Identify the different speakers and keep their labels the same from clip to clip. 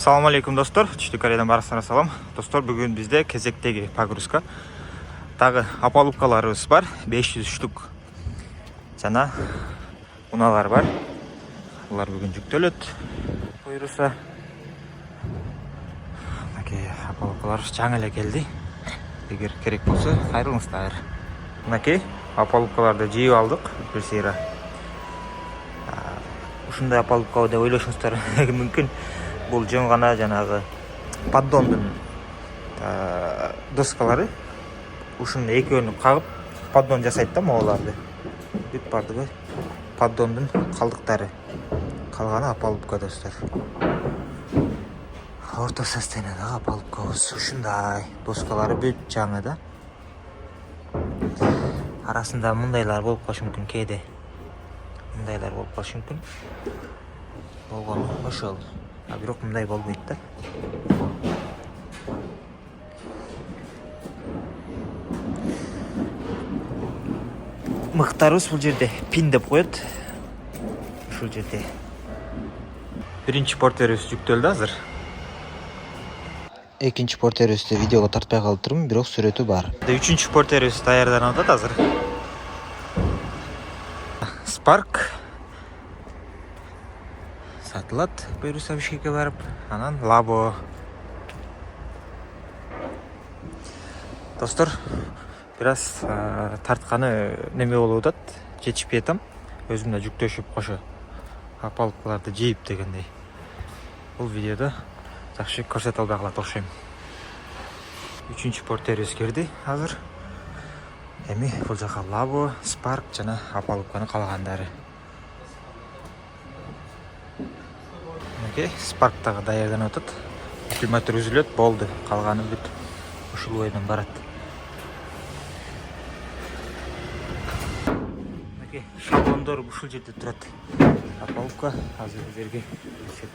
Speaker 1: Assalamu alaikum достор, Түштүк Кореядан барыңыздар салам. Достор, бүгін бізде кезектегі погрузка. Тағы апалубкаларыбыз бар, 500 штук. Жана уналар бар. Олар бүгін жүктөлөт. Буйруса. Мынакей апалубкалар жаңы эле келди. Эгер керек болсо, кайрылыңыздар. Мынакей апалубкаларды жыйып алдык бир сыйра. Ушундай апалубка деп ойлошуңуздар мүмкүн. Бұл жөн ғана жанағы поддондың доскалары. Ушын екеуін қағып поддон жасайды да мооларды. Бүт бардығы поддондың қалдықтары. Қалғаны апалубка достар. Орта состояниядагы апалубкабыз ушундай. Доскалары бүт жаңы да. Арасында мындайлар болуп калышы мүмкүн кээде. Мындайлар болуп калышы мүмкүн. Болгону ошол. Бирок мындай болбойт да. Мыктарыбыз бул жерде пин деп коет. Ушул жерде. Биринчи портерибиз жүктөлдү азыр. Экинчи портерибизди видеого тартпай калыптырмын, бирок сүрөтү бар. Үчүнчү портерибиз даярданып атат азыр. Spark сатылат, буйруса Бишкекке барып, анан Labo. Достор, бираз тартканы неме болуп атат, жетишпей атам. Өзүм да жүктөшүп кошо апалубкаларды жыйып дегендей. Бул видеодо жакшы көрсөтө албай калат окшойм. Үчүнчү портерибиз кирди азыр. Эми бул жака Labo, Spark жана апалубканын калгандары. Spark'тагы даярданып атат. Аккумулятор үзүлөт, болду. Калганы бүт ушул бойдон барат. Мынакей шаблондор ушул жерде турат. Апалубка азыр бул жерге келишет.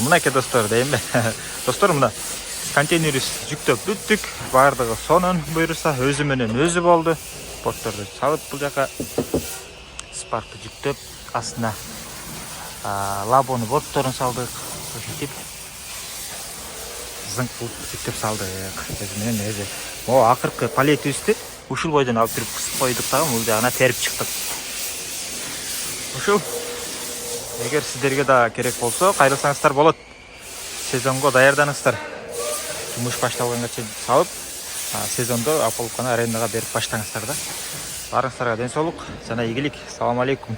Speaker 1: Мынакей достор дейм бе. Достор, мына контейнерибиз жүктөп бүттүк. Бардыгы сонун буйруса өзү менен өзү болду. Портторду салып бул жака Spark'ты жүктөп, астына Labo'ну бортторун салдык. Ошентип зыңк кылып жүктөп салдык. Өзү менен өзү. Акыркы палетибизди ушул бойдон алып туруп кысып койдук дагы, бул жагына терип чыктык. Ушул. Эгер сиздерге да керек болсо, кайрылсаңыздар болот. Сезонго даярданыңыздар. Жумуш башталганга чейин салып, сезондо апалубканы арендага берип баштаңыздар да. Барыңыздарга ден соолук жана ийгилик. Салам алейкум.